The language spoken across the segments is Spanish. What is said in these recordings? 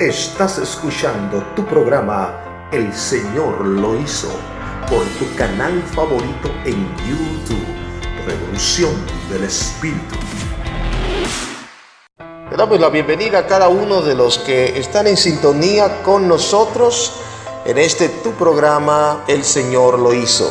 Estás escuchando tu programa El Señor lo hizo por tu canal favorito en YouTube, Revolución del Espíritu. Le damos la bienvenida a cada uno de los que están en sintonía con nosotros en este tu programa El Señor lo hizo.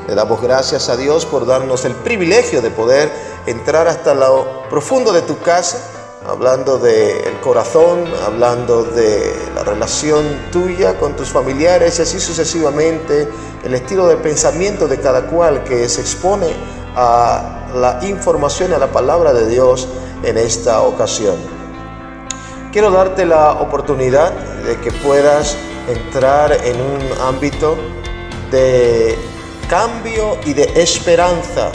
Le damos gracias a Dios por darnos el privilegio de poder entrar hasta lo profundo de tu casa, hablando del corazón, hablando de la relación tuya con tus familiares y así sucesivamente, el estilo de pensamiento de cada cual que se expone a la información, a la palabra de Dios en esta ocasión. Quiero darte la oportunidad de que puedas entrar en un ámbito de cambio y de esperanza.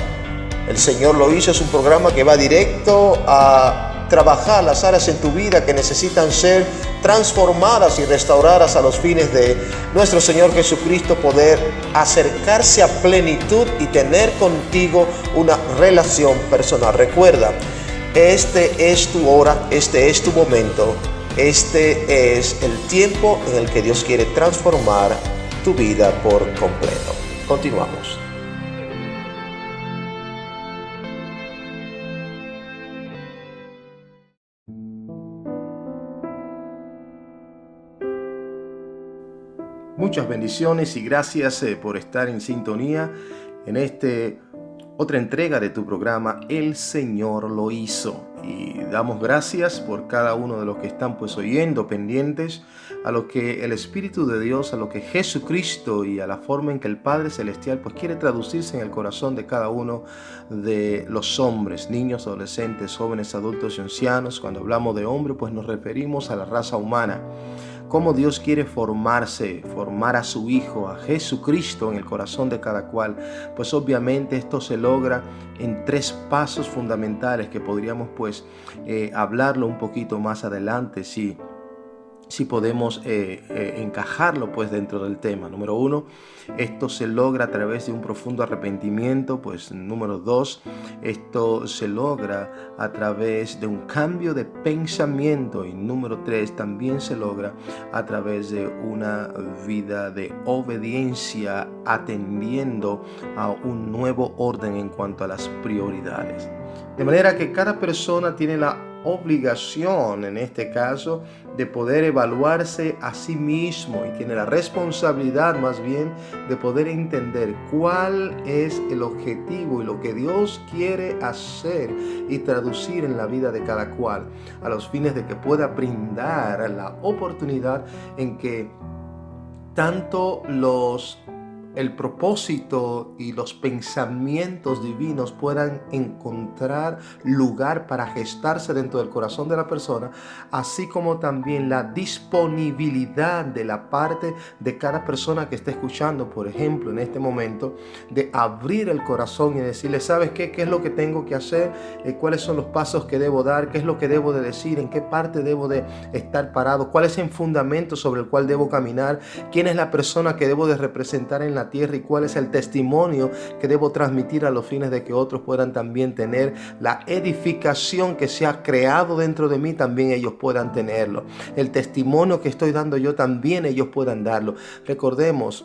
El Señor lo hizo, es un programa que va directo a trabajar las áreas en tu vida que necesitan ser transformadas y restauradas a los fines de nuestro Señor Jesucristo, poder acercarse a plenitud y tener contigo una relación personal. Recuerda, este es tu hora, este es tu momento, este es el tiempo en el que Dios quiere transformar tu vida por completo. Continuamos. Muchas bendiciones y gracias por estar en sintonía en otra entrega de tu programa El Señor lo hizo. Y damos gracias por cada uno de los que están oyendo, pendientes a lo que el Espíritu de Dios, a lo que Jesucristo y a la forma en que el Padre Celestial quiere traducirse en el corazón de cada uno de los hombres, niños, adolescentes, jóvenes, adultos y ancianos. Cuando hablamos de hombre, nos referimos a la raza humana. Cómo Dios quiere formar a su Hijo, a Jesucristo en el corazón de cada cual. Pues obviamente esto se logra en 3 pasos fundamentales que podríamos hablarlo un poquito más adelante si podemos encajarlo dentro del tema. Número 1, esto se logra a través de un profundo arrepentimiento. Número 2, esto se logra a través de un cambio de pensamiento. Y número 3, también se logra a través de una vida de obediencia, atendiendo a un nuevo orden en cuanto a las prioridades. De manera que cada persona tiene la obligación, en este caso, de poder evaluarse a sí mismo, y tiene la responsabilidad más bien de poder entender cuál es el objetivo y lo que Dios quiere hacer y traducir en la vida de cada cual, a los fines de que pueda brindar la oportunidad en que tanto el propósito y los pensamientos divinos puedan encontrar lugar para gestarse dentro del corazón de la persona, así como también la disponibilidad de la parte de cada persona que esté escuchando, por ejemplo, en este momento, de abrir el corazón y decirle: ¿sabes qué? ¿Qué es lo que tengo que hacer? ¿Cuáles son los pasos que debo dar? ¿Qué es lo que debo de decir? ¿En qué parte debo de estar parado? ¿Cuál es el fundamento sobre el cual debo caminar? ¿Quién es la persona que debo de representar en la tierra y cuál es el testimonio que debo transmitir a los fines de que otros puedan también tener la edificación que se ha creado dentro de mí, también ellos puedan tenerlo? El testimonio que estoy dando yo, también ellos puedan darlo. Recordemos,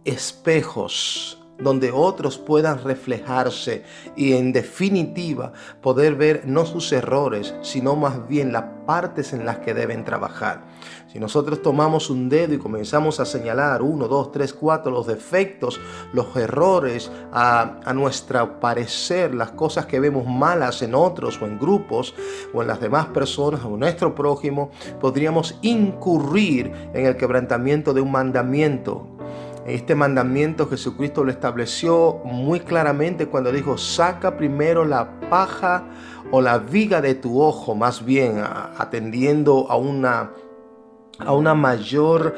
espejos donde otros puedan reflejarse y, en definitiva, poder ver no sus errores, sino más bien las partes en las que deben trabajar. Si nosotros tomamos un dedo y comenzamos a señalar 1, 2, 3, 4 los defectos, los errores, a nuestro parecer, las cosas que vemos malas en otros o en grupos o en las demás personas o en nuestro prójimo, podríamos incurrir en el quebrantamiento de un mandamiento. Este mandamiento Jesucristo lo estableció muy claramente cuando dijo: saca primero la paja o la viga de tu ojo, más bien atendiendo a una a una mayor,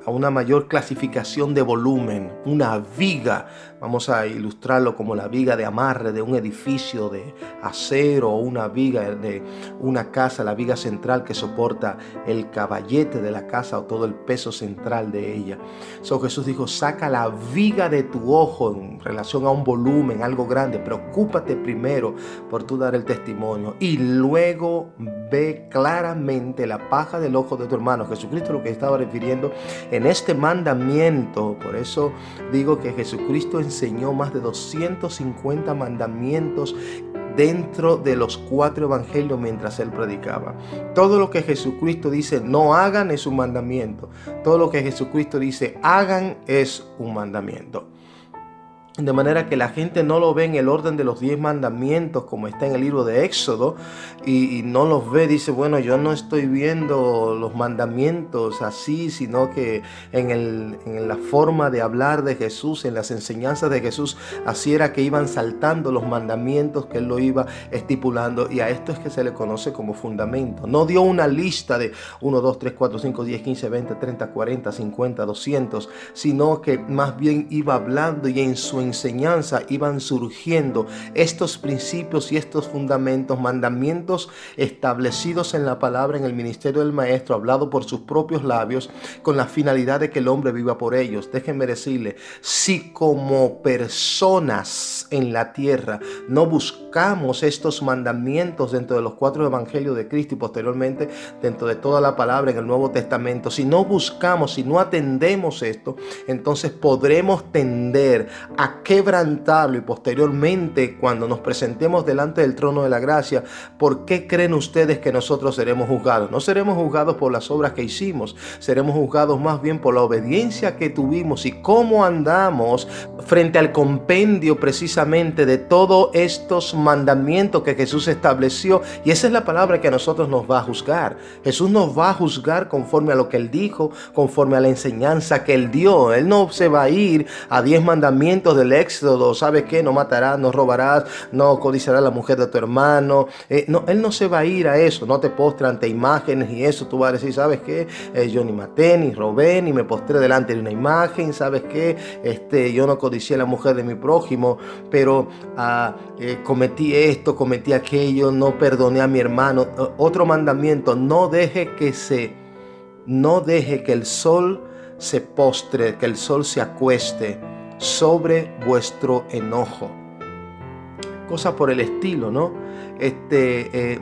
a una mayor clasificación de volumen. Una viga, vamos a ilustrarlo como la viga de amarre de un edificio de acero, o una viga de una casa, la viga central que soporta el caballete de la casa o todo el peso central de ella. Jesús dijo, saca la viga de tu ojo en relación a un volumen, algo grande. Preocúpate primero por tú dar el testimonio y luego ve claramente la paja del ojo de tu hermano. Jesucristo lo que estaba refiriendo en este mandamiento. Por eso digo que Jesucristo enseñó más de 250 mandamientos dentro de los 4 evangelios mientras él predicaba. Todo lo que Jesucristo dice no hagan es un mandamiento. Todo lo que Jesucristo dice hagan es un mandamiento. De manera que la gente no lo ve en el orden de los 10 mandamientos como está en el libro de Éxodo y no los ve, dice, bueno, yo no estoy viendo los mandamientos así, sino que en la forma de hablar de Jesús, en las enseñanzas de Jesús, así era que iban saltando los mandamientos que él lo iba estipulando, y a esto es que se le conoce como fundamento. No dio una lista de 1, 2, 3, 4, 5, 10, 15, 20, 30, 40, 50, 200, sino que más bien iba hablando y en su enseñanza iban surgiendo estos principios y estos fundamentos, mandamientos establecidos en la palabra, en el ministerio del maestro, hablado por sus propios labios, con la finalidad de que el hombre viva por ellos. Déjenme decirle, si como personas en la tierra no buscamos estos mandamientos dentro de los 4 evangelios de Cristo y posteriormente dentro de toda la palabra en el Nuevo Testamento, si no buscamos, si no atendemos esto, entonces podremos tender a quebrantarlo, y posteriormente cuando nos presentemos delante del trono de la gracia, ¿por qué creen ustedes que nosotros seremos juzgados? No seremos juzgados por las obras que hicimos, seremos juzgados más bien por la obediencia que tuvimos y cómo andamos frente al compendio precisamente de todos estos mandamientos que Jesús estableció. Y esa es la palabra que a nosotros nos va a juzgar. Jesús nos va a juzgar conforme a lo que él dijo, conforme a la enseñanza que él dio. Él no se va a ir a 10 mandamientos del Éxodo, ¿sabes qué? No matarás, no robarás, no codiciarás la mujer de tu hermano. No, él no se va a ir a eso. No te postres ante imágenes y eso. Tú vas a decir, ¿sabes qué? Yo ni maté, ni robé, ni me postré delante de una imagen. ¿Sabes qué? Yo no codicié a la mujer de mi prójimo, pero cometí esto, cometí aquello, no perdoné a mi hermano. Otro mandamiento, no deje que el sol se postre, que el sol se acueste sobre vuestro enojo. Cosa por el estilo, ¿no?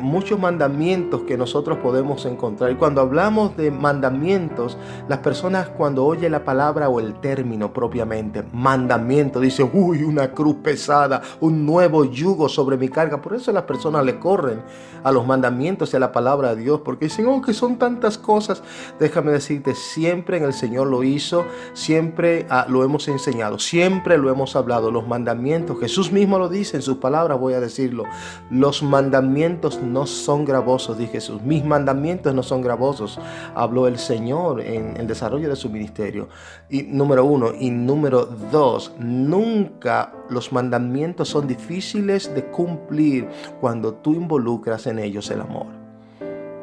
Muchos mandamientos que nosotros podemos encontrar. Y cuando hablamos de mandamientos, las personas cuando oyen la palabra o el término propiamente, mandamiento, dicen, uy, una cruz pesada, un nuevo yugo sobre mi carga. Por eso las personas le corren a los mandamientos y a la palabra de Dios, porque dicen, oh, que son tantas cosas. Déjame decirte, siempre en el Señor lo hizo, siempre lo hemos enseñado, siempre lo hemos hablado. Los mandamientos, Jesús mismo lo dice en sus palabras, voy a decirlo, los mandamientos no son gravosos, dice Jesús. Mis mandamientos no son gravosos, habló el Señor en el desarrollo de su ministerio. Y número 1, y número 2, nunca los mandamientos son difíciles de cumplir cuando tú involucras en ellos el amor.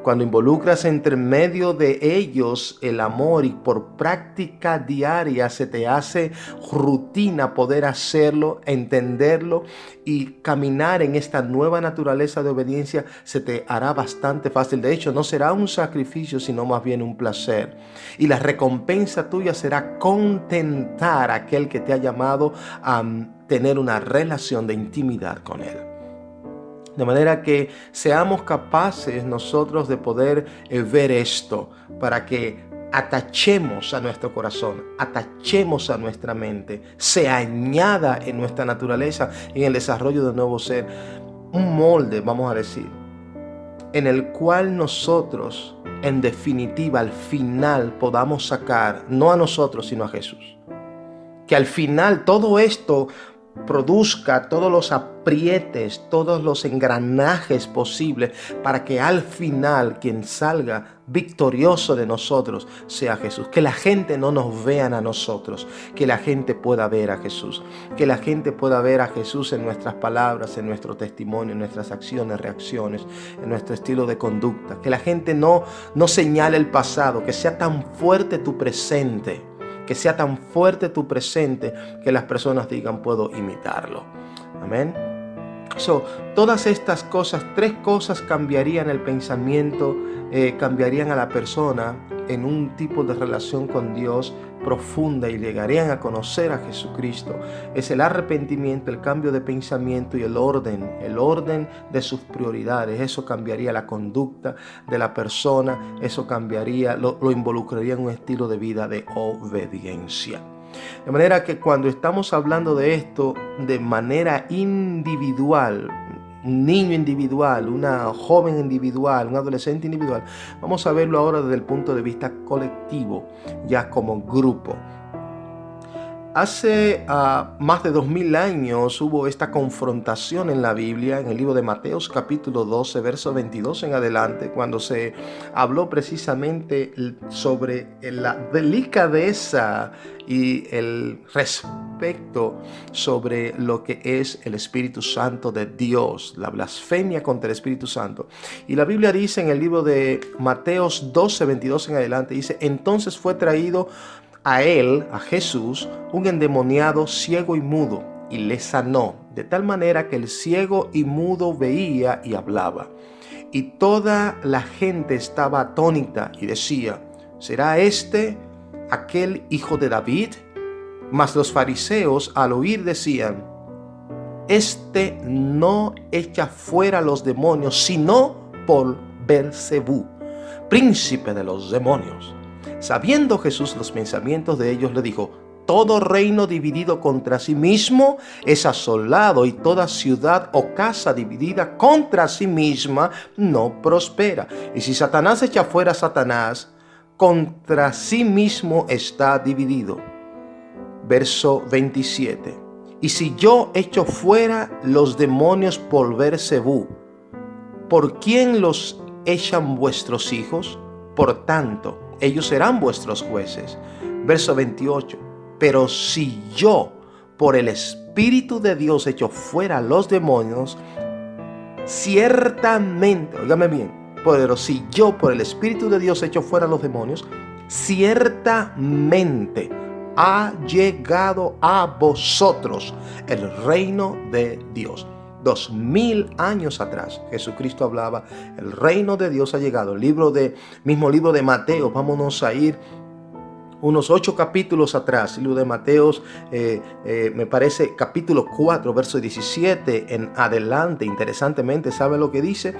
Cuando involucras entre medio de ellos el amor y por práctica diaria se te hace rutina poder hacerlo, entenderlo y caminar en esta nueva naturaleza de obediencia, se te hará bastante fácil. De hecho, no será un sacrificio, sino más bien un placer. Y la recompensa tuya será contentar a aquel que te ha llamado a tener una relación de intimidad con él. De manera que seamos capaces nosotros de poder ver esto para que atachemos a nuestro corazón, atachemos a nuestra mente, se añada en nuestra naturaleza, en el desarrollo de un nuevo ser, un molde, vamos a decir, en el cual nosotros, en definitiva, al final podamos sacar, no a nosotros, sino a Jesús. Que al final todo esto produzca todos los aprietes, todos los engranajes posibles para que al final quien salga victorioso de nosotros sea Jesús. Que la gente no nos vea a nosotros, que la gente pueda ver a Jesús, que la gente pueda ver a Jesús en nuestras palabras, en nuestro testimonio, en nuestras acciones, reacciones, en nuestro estilo de conducta. Que la gente no señale el pasado, que sea tan fuerte tu presente. Que sea tan fuerte tu presente que las personas digan, puedo imitarlo. Amén. Todas estas cosas, 3 cosas cambiarían el pensamiento, cambiarían a la persona en un tipo de relación con Dios profunda y llegarían a conocer a Jesucristo. Es el arrepentimiento, el cambio de pensamiento y el orden de sus prioridades. Eso cambiaría la conducta de la persona, eso cambiaría, lo involucraría en un estilo de vida de obediencia. De manera que cuando estamos hablando de esto de manera individual, un niño individual, una joven individual, un adolescente individual, vamos a verlo ahora desde el punto de vista colectivo, ya como grupo. Hace más de 2000 años hubo esta confrontación en la Biblia, en el libro de Mateos capítulo 12, verso 22 en adelante, cuando se habló precisamente sobre la delicadeza y el respeto sobre lo que es el Espíritu Santo de Dios, la blasfemia contra el Espíritu Santo. Y la Biblia dice en el libro de Mateos 12, 22 en adelante, dice, entonces fue traído a él, a Jesús, un endemoniado ciego y mudo, y le sanó, de tal manera que el ciego y mudo veía y hablaba. Y toda la gente estaba atónita y decía, ¿será este aquel hijo de David? Mas los fariseos al oír decían, este no echa fuera los demonios, sino por Beelzebú, príncipe de los demonios. Sabiendo Jesús los pensamientos de ellos, le dijo, todo reino dividido contra sí mismo es asolado, y toda ciudad o casa dividida contra sí misma no prospera. Y si Satanás echa fuera a Satanás, contra sí mismo está dividido. Verso 27. Y si yo echo fuera los demonios por Beelzebú, ¿por quién los echan vuestros hijos? Por tanto, ellos serán vuestros jueces. Verso 28. Pero si yo por el Espíritu de Dios echo fuera los demonios, ciertamente, óigame bien, pero si yo por el Espíritu de Dios echo fuera los demonios, ciertamente ha llegado a vosotros el reino de Dios. 2000 años atrás, Jesucristo hablaba, el reino de Dios ha llegado. El mismo libro de Mateo, vámonos a ir unos 8 capítulos atrás, el libro de Mateos, me parece capítulo 4, verso 17 en adelante. Interesantemente, ¿sabe lo que dice?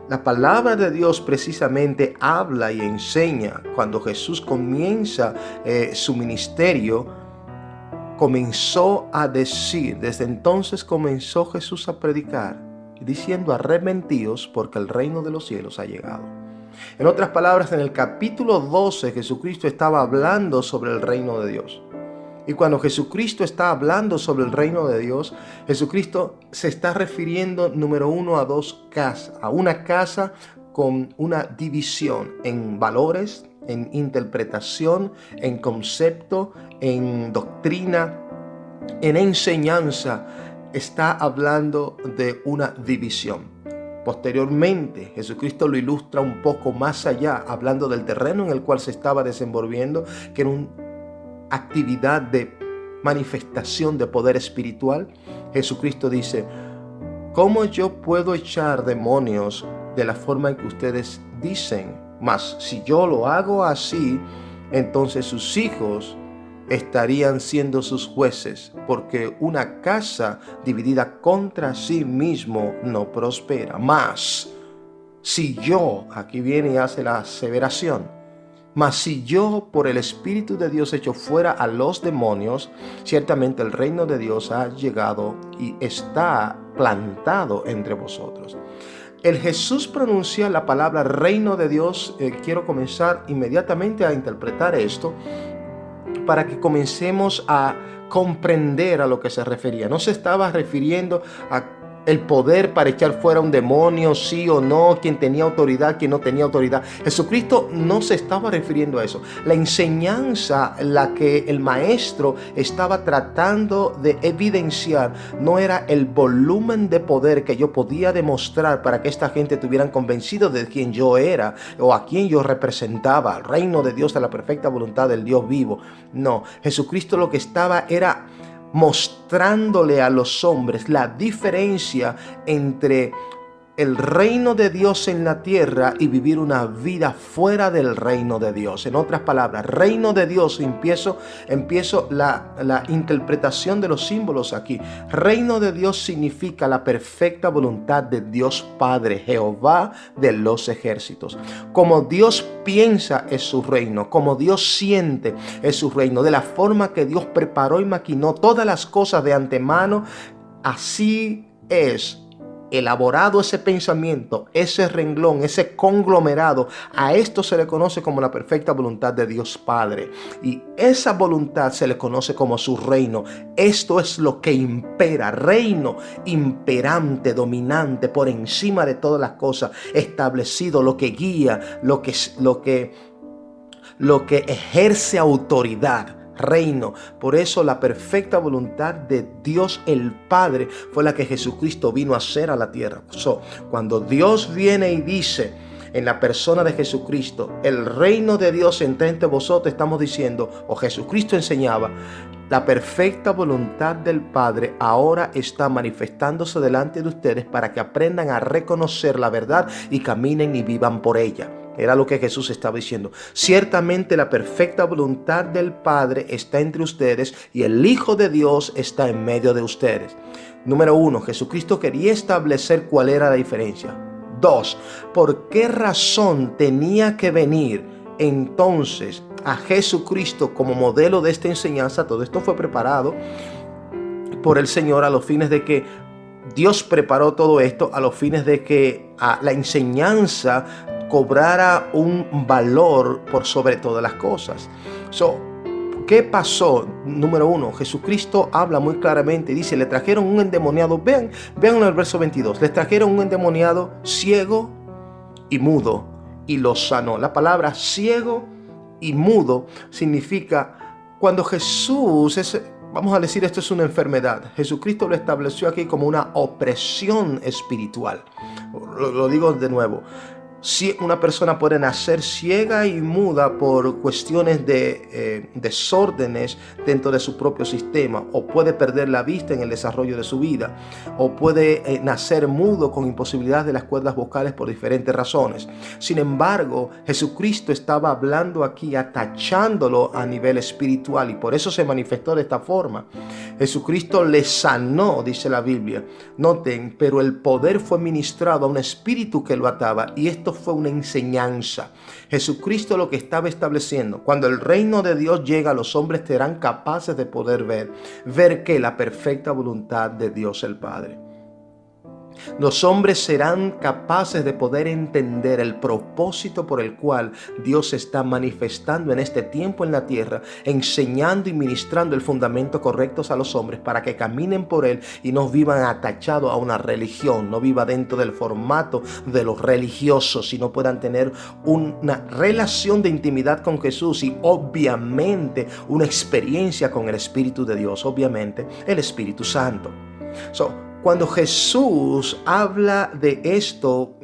La palabra de Dios precisamente habla y enseña. Cuando Jesús comienza su ministerio, comenzó a decir, desde entonces comenzó Jesús a predicar, diciendo, arrepentíos porque el reino de los cielos ha llegado. En otras palabras, en el capítulo 12, Jesucristo estaba hablando sobre el reino de Dios. Y cuando Jesucristo está hablando sobre el reino de Dios, Jesucristo se está refiriendo, número 1, a 2 casas. A una casa con una división en valores, en interpretación, en concepto, en doctrina, en enseñanza. Está hablando de una división. Posteriormente, Jesucristo lo ilustra un poco más allá, hablando del terreno en el cual se estaba desenvolviendo, que era una actividad de manifestación de poder espiritual. Jesucristo dice, ¿cómo yo puedo echar demonios de la forma en que ustedes dicen? Mas si yo lo hago así, entonces sus hijos estarían siendo sus jueces, porque una casa dividida contra sí mismo no prospera. Mas si yo, aquí viene y hace la aseveración, mas si yo por el Espíritu de Dios echo fuera a los demonios, ciertamente el reino de Dios ha llegado y está plantado entre vosotros. El Jesús pronuncia la palabra reino de Dios. Quiero comenzar inmediatamente a interpretar esto para que comencemos a comprender a lo que se refería. No se estaba refiriendo a el poder para echar fuera un demonio, sí o no, quien tenía autoridad, quien no tenía autoridad. Jesucristo no se estaba refiriendo a eso. La enseñanza, la que el maestro estaba tratando de evidenciar, no era el volumen de poder que yo podía demostrar para que esta gente estuvieran convencidos de quién yo era o a quién yo representaba, al reino de Dios, a la perfecta voluntad del Dios vivo. No, Jesucristo lo que estaba era mostrándole a los hombres la diferencia entre el reino de Dios en la tierra y vivir una vida fuera del reino de Dios. En otras palabras, reino de Dios, empiezo la interpretación de los símbolos aquí. Reino de Dios significa la perfecta voluntad de Dios Padre, Jehová de los ejércitos. Como Dios piensa es su reino, como Dios siente es su reino, de la forma que Dios preparó y maquinó todas las cosas de antemano, así es elaborado ese pensamiento, ese renglón, ese conglomerado. A esto se le conoce como la perfecta voluntad de Dios Padre. Y esa voluntad se le conoce como su reino. Esto es lo que impera, reino imperante, dominante, por encima de todas las cosas, establecido, lo que guía, lo que ejerce autoridad. Reino. Por eso la perfecta voluntad de Dios el Padre fue la que Jesucristo vino a hacer a la tierra. Cuando Dios viene y dice en la persona de Jesucristo, el reino de Dios está entre vosotros, estamos diciendo, o Jesucristo enseñaba, la perfecta voluntad del Padre ahora está manifestándose delante de ustedes para que aprendan a reconocer la verdad y caminen y vivan por ella. Era lo que Jesús estaba diciendo. Ciertamente la perfecta voluntad del Padre está entre ustedes y el Hijo de Dios está en medio de ustedes. Número 1, Jesucristo quería establecer cuál era la diferencia. 2, ¿por qué razón tenía que venir entonces a Jesucristo como modelo de esta enseñanza? Todo esto fue preparado por el Señor a los fines de que Dios preparó todo esto a los fines de que la enseñanza cobrara un valor por sobre todas las cosas. ¿Qué pasó? Número 1, Jesucristo habla muy claramente y dice, le trajeron un endemoniado, vean en el verso 22, les trajeron un endemoniado ciego y mudo y lo sanó. La palabra ciego y mudo significa cuando Jesús vamos a decir, esto es una enfermedad. Jesucristo lo estableció aquí como una opresión espiritual. Lo digo de nuevo. Si una persona puede nacer ciega y muda por cuestiones de desórdenes dentro de su propio sistema, o puede perder la vista en el desarrollo de su vida, o puede nacer mudo con imposibilidad de las cuerdas vocales por diferentes razones. Sin embargo, Jesucristo estaba hablando aquí, atachándolo a nivel espiritual, y por eso se manifestó de esta forma. Jesucristo le sanó, dice la Biblia. Noten, pero el poder fue ministrado a un espíritu que lo ataba, y esto fue una enseñanza. Jesucristo lo que estaba estableciendo, cuando el reino de Dios llega, los hombres serán capaces de poder ver que la perfecta voluntad de Dios el Padre. Los hombres serán capaces de poder entender el propósito por el cual Dios está manifestando en este tiempo en la tierra, enseñando y ministrando el fundamento correcto a los hombres para que caminen por él y no vivan atachados a una religión, no vivan dentro del formato de los religiosos, sino puedan tener una relación de intimidad con Jesús y obviamente una experiencia con el Espíritu de Dios, obviamente el Espíritu Santo. Cuando Jesús habla de esto,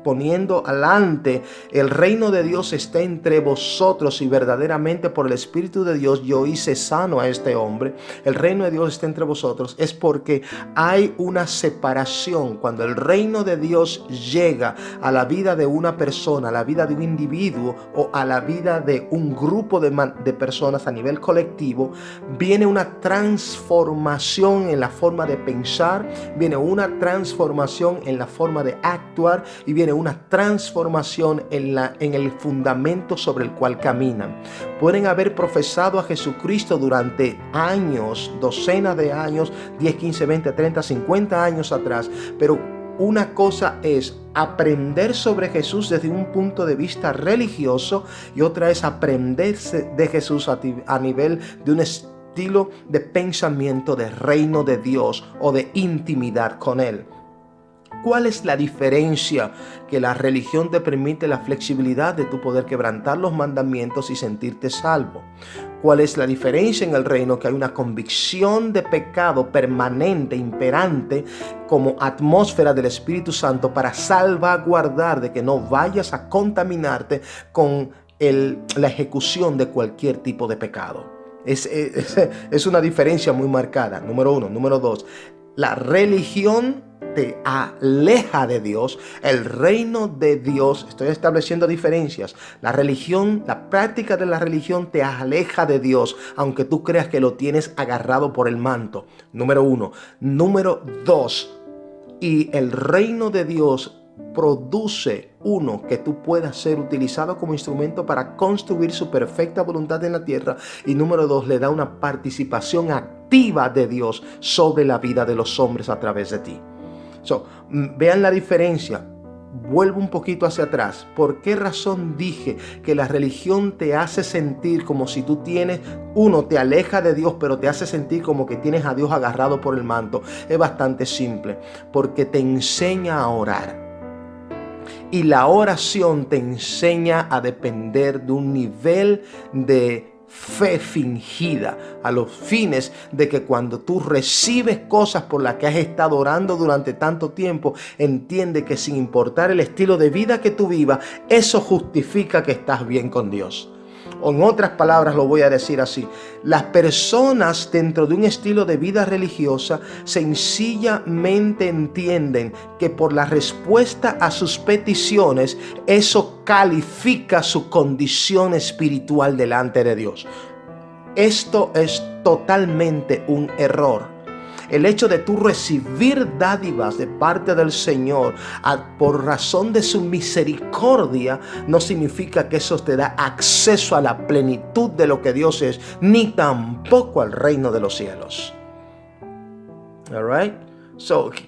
poniendo adelante, el reino de Dios está entre vosotros y verdaderamente por el Espíritu de Dios yo hice sano a este hombre, el reino de Dios está entre vosotros, es porque hay una separación. Cuando el reino de Dios llega a la vida de una persona, a la vida de un individuo o a la vida de un grupo de personas a nivel colectivo, viene una transformación en la forma de pensar, viene una transformación en la forma de actuar y viene una transformación en el fundamento sobre el cual caminan. Pueden haber profesado a Jesucristo durante años, docenas de años, 10, 15, 20, 30, 50 años atrás, pero una cosa es aprender sobre Jesús desde un punto de vista religioso y otra es aprender de Jesús a nivel de un estilo de pensamiento de reino de Dios o de intimidad con Él. ¿Cuál es la diferencia? Que la religión te permite la flexibilidad de tu poder quebrantar los mandamientos y sentirte salvo. ¿Cuál es la diferencia en el reino? Que hay una convicción de pecado permanente, imperante, como atmósfera del Espíritu Santo para salvaguardar de que no vayas a contaminarte con la ejecución de cualquier tipo de pecado. Es una diferencia muy marcada, número uno. Número dos, la religión te aleja de Dios. El reino de Dios, estoy estableciendo diferencias. La religión, la práctica de la religión te aleja de Dios, aunque tú creas que lo tienes agarrado por el manto. Número uno. Número dos, y el reino de Dios produce, uno, que tú puedas ser utilizado como instrumento para construir su perfecta voluntad en la tierra, y número dos, le da una participación activa de Dios sobre la vida de los hombres a través de ti. Vean la diferencia. Vuelvo un poquito hacia atrás. ¿Por qué razón dije que la religión te hace sentir como si tú tienes, uno, te aleja de Dios, pero te hace sentir como que tienes a Dios agarrado por el manto? Es bastante simple, porque te enseña a orar. Y la oración te enseña a depender de un nivel de fe fingida, a los fines de que cuando tú recibes cosas por las que has estado orando durante tanto tiempo, entiende que sin importar el estilo de vida que tú vivas, eso justifica que estás bien con Dios. O en otras palabras lo voy a decir así: las personas dentro de un estilo de vida religiosa sencillamente entienden que por la respuesta a sus peticiones, eso califica su condición espiritual delante de Dios. Esto es totalmente un error. El hecho de tú recibir dádivas de parte del Señor por razón de su misericordia no significa que eso te da acceso a la plenitud de lo que Dios es, ni tampoco al reino de los cielos. All right?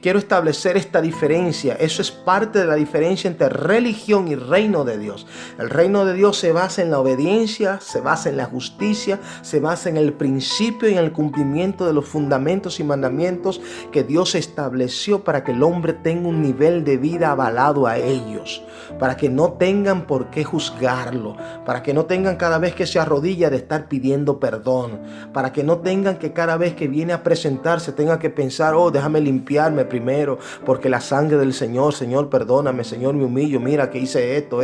Quiero establecer esta diferencia. Eso es parte de la diferencia entre religión y reino de Dios. El reino de Dios se basa en la obediencia, se basa en la justicia, se basa en el principio y en el cumplimiento de los fundamentos y mandamientos que Dios estableció para que el hombre tenga un nivel de vida avalado a ellos, para que no tengan por qué juzgarlo, para que no tengan cada vez que se arrodilla de estar pidiendo perdón, para que no tengan que cada vez que viene a presentarse tenga que pensar: oh, déjame limpiarme primero, porque la sangre del Señor, Señor, perdóname, Señor, me humillo, mira que hice esto.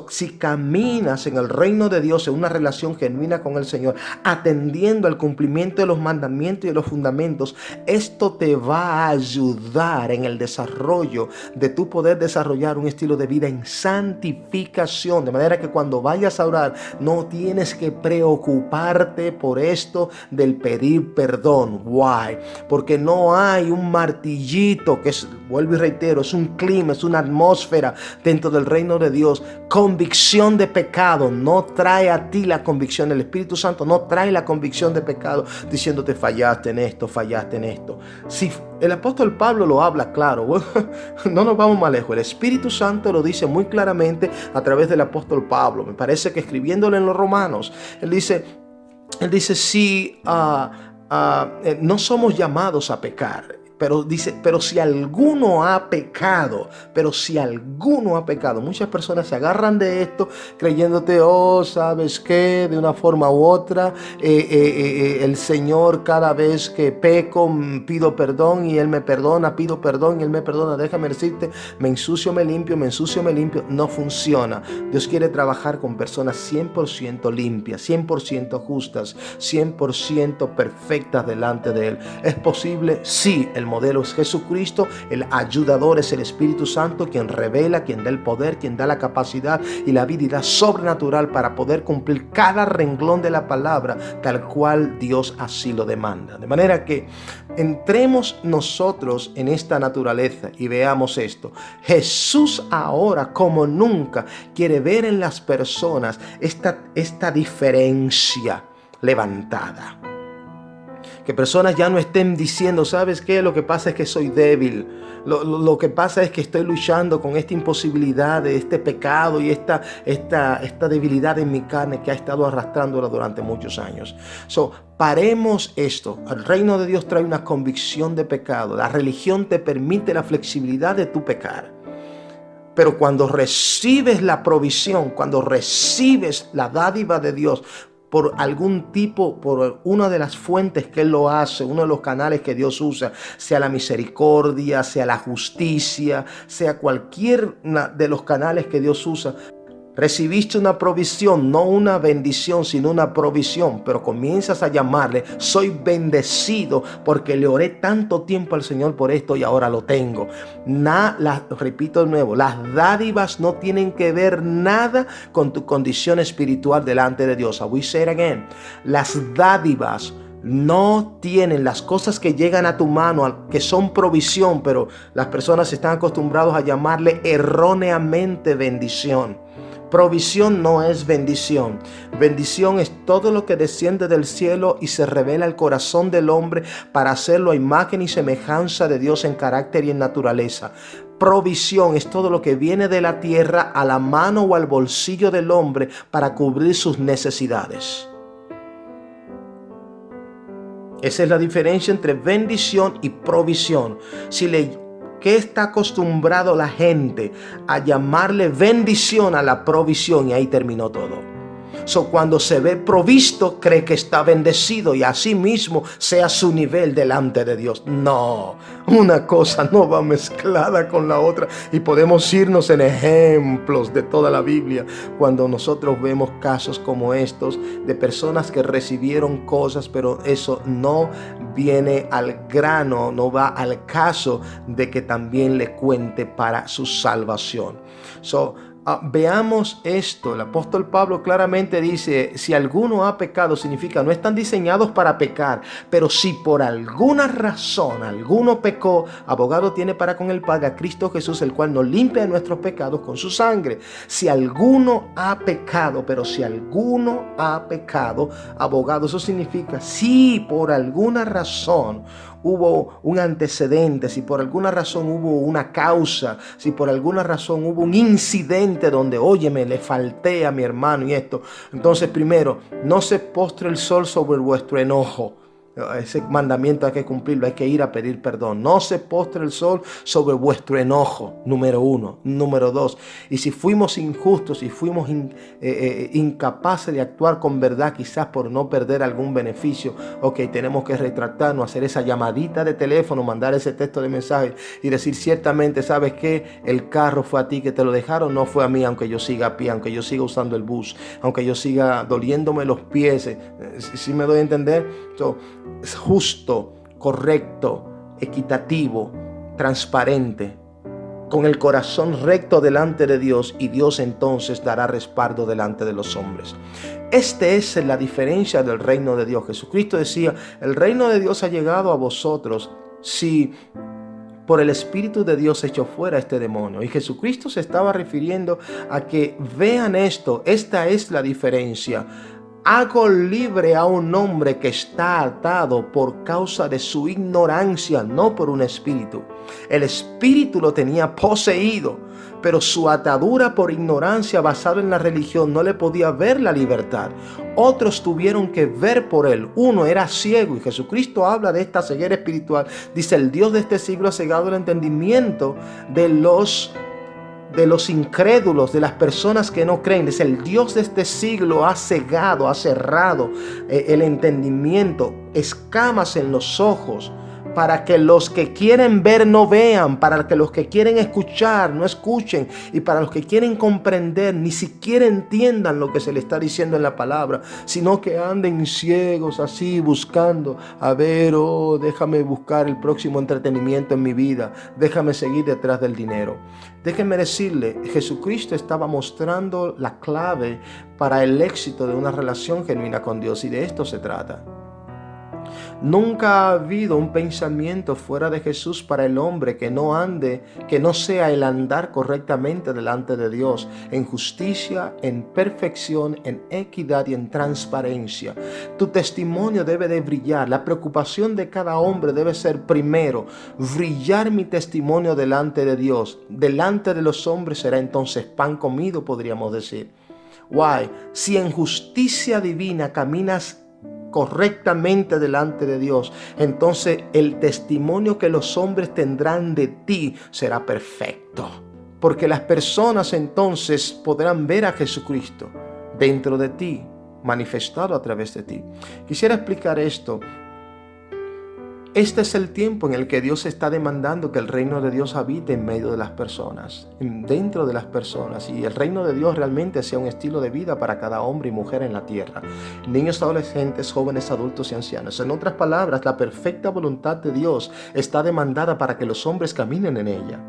Si caminas en el reino de Dios, en una relación genuina con el Señor, atendiendo al cumplimiento de los mandamientos y de los fundamentos, esto te va a ayudar en el desarrollo de tu poder desarrollar un estilo de vida en santificación, de manera que cuando vayas a orar no tienes que preocuparte por esto del pedir perdón. Why? Porque no hay un martillito que es, vuelvo y reitero, es un clima, es una atmósfera dentro del reino de Dios. Convicción de pecado no trae a ti la convicción. El Espíritu Santo no trae la convicción de pecado diciéndote: fallaste en esto, fallaste en esto. Si el apóstol Pablo lo habla claro, no nos vamos más lejos. El Espíritu Santo lo dice muy claramente a través del apóstol Pablo. Me parece que escribiéndole en los Romanos, él dice sí, no somos llamados a pecar. Pero dice, pero si alguno ha pecado, muchas personas se agarran de esto creyéndote: oh, ¿sabes qué? De una forma u otra, el Señor, cada vez que peco, pido perdón y Él me perdona, pido perdón y Él me perdona. Déjame decirte, me ensucio, me limpio. No funciona. Dios quiere trabajar con personas 100% limpias, 100% justas, 100% perfectas delante de Él. ¿Es posible? Sí. El modelo es Jesucristo, el ayudador es el Espíritu Santo, quien revela, quien da el poder, quien da la capacidad y la habilidad sobrenatural para poder cumplir cada renglón de la palabra tal cual Dios así lo demanda. De manera que entremos nosotros en esta naturaleza y veamos esto. Jesús ahora como nunca quiere ver en las personas esta diferencia levantada. Que personas ya no estén diciendo, ¿sabes qué? Lo que pasa es que soy débil. Lo que pasa es que estoy luchando con esta imposibilidad de este pecado y esta debilidad en mi carne que ha estado arrastrándola durante muchos años. Paremos esto. El reino de Dios trae una convicción de pecado. La religión te permite la flexibilidad de tu pecar. Pero cuando recibes la provisión, cuando recibes la dádiva de Dios, por algún tipo, por una de las fuentes que Él lo hace, uno de los canales que Dios usa, sea la misericordia, sea la justicia, sea cualquier de los canales que Dios usa, recibiste una provisión, no una bendición, sino una provisión, pero comienzas a llamarle, soy bendecido porque le oré tanto tiempo al Señor por esto y ahora lo tengo. Repito de nuevo, las dádivas no tienen que ver nada con tu condición espiritual delante de Dios. I will say it again. Las dádivas no tienen, las cosas que llegan a tu mano, que son provisión, pero las personas están acostumbrados a llamarle erróneamente bendición. Provisión no es bendición. Bendición es todo lo que desciende del cielo y se revela al corazón del hombre para hacerlo a imagen y semejanza de Dios en carácter y en naturaleza. Provisión es todo lo que viene de la tierra a la mano o al bolsillo del hombre para cubrir sus necesidades. Esa es la diferencia entre bendición y provisión. ¿Qué está acostumbrado la gente a llamarle bendición a la provisión? Y ahí terminó todo. Cuando se ve provisto, cree que está bendecido y así mismo sea su nivel delante de Dios. No, una cosa no va mezclada con la otra. Y podemos irnos en ejemplos de toda la Biblia cuando nosotros vemos casos como estos de personas que recibieron cosas, pero eso no viene al grano, no va al caso de que también le cuente para su salvación. Veamos esto. El apóstol Pablo claramente dice, si alguno ha pecado, significa no están diseñados para pecar, pero si por alguna razón alguno pecó, abogado tiene para con el Padre a Cristo Jesús, el cual nos limpia de nuestros pecados con su sangre. Si alguno ha pecado, pero si alguno ha pecado, abogado, eso significa si por alguna razón hubo un antecedente, si por alguna razón hubo una causa, si por alguna razón hubo un incidente donde, óyeme, le falté a mi hermano y esto. Entonces, primero, no se postre el sol sobre vuestro enojo. Ese mandamiento hay que cumplirlo, hay que ir a pedir perdón. No se postre el sol sobre vuestro enojo, número 1. Número 2, y si fuimos injustos, si fuimos incapaces de actuar con verdad, quizás por no perder algún beneficio, tenemos que retractarnos, hacer esa llamadita de teléfono, mandar ese texto de mensaje y decir, ciertamente, ¿sabes qué? El carro fue a ti que te lo dejaron, no fue a mí, aunque yo siga a pie, aunque yo siga usando el bus, aunque yo siga doliéndome los pies. ¿Sí me doy a entender? Es justo, correcto, equitativo, transparente, con el corazón recto delante de Dios, y Dios entonces dará respaldo delante de los hombres. Esta es la diferencia del reino de Dios. Jesucristo decía, el reino de Dios ha llegado a vosotros si por el Espíritu de Dios echó fuera este demonio. Y Jesucristo se estaba refiriendo a que vean esto, esta es la diferencia. Hago libre a un hombre que está atado por causa de su ignorancia, no por un espíritu. El espíritu lo tenía poseído, pero su atadura por ignorancia basada en la religión no le podía ver la libertad. Otros tuvieron que ver por él. Uno era ciego, y Jesucristo habla de esta ceguera espiritual. Dice, el Dios de este siglo ha cegado el entendimiento de los incrédulos, de las personas que no creen. Es el Dios de este siglo ha cegado, ha cerrado el entendimiento, escamas en los ojos, para que los que quieren ver no vean, para que los que quieren escuchar no escuchen, y para los que quieren comprender ni siquiera entiendan lo que se le está diciendo en la palabra, sino que anden ciegos así buscando, a ver, déjame buscar el próximo entretenimiento en mi vida, déjame seguir detrás del dinero. Déjenme decirle, Jesucristo estaba mostrando la clave para el éxito de una relación genuina con Dios, y de esto se trata. Nunca ha habido un pensamiento fuera de Jesús para el hombre que no sea el andar correctamente delante de Dios, en justicia, en perfección, en equidad y en transparencia. Tu testimonio debe de brillar. La preocupación de cada hombre debe ser primero, brillar mi testimonio delante de Dios. Delante de los hombres será entonces pan comido, podríamos decir. Why? Si en justicia divina caminas correctamente delante de Dios, entonces el testimonio que los hombres tendrán de ti será perfecto. Porque las personas entonces podrán ver a Jesucristo dentro de ti, manifestado a través de ti. Quisiera explicar esto. Este es el tiempo en el que Dios está demandando que el reino de Dios habite en medio de las personas, dentro de las personas, y el reino de Dios realmente sea un estilo de vida para cada hombre y mujer en la tierra, niños, adolescentes, jóvenes, adultos y ancianos. En otras palabras, la perfecta voluntad de Dios está demandada para que los hombres caminen en ella.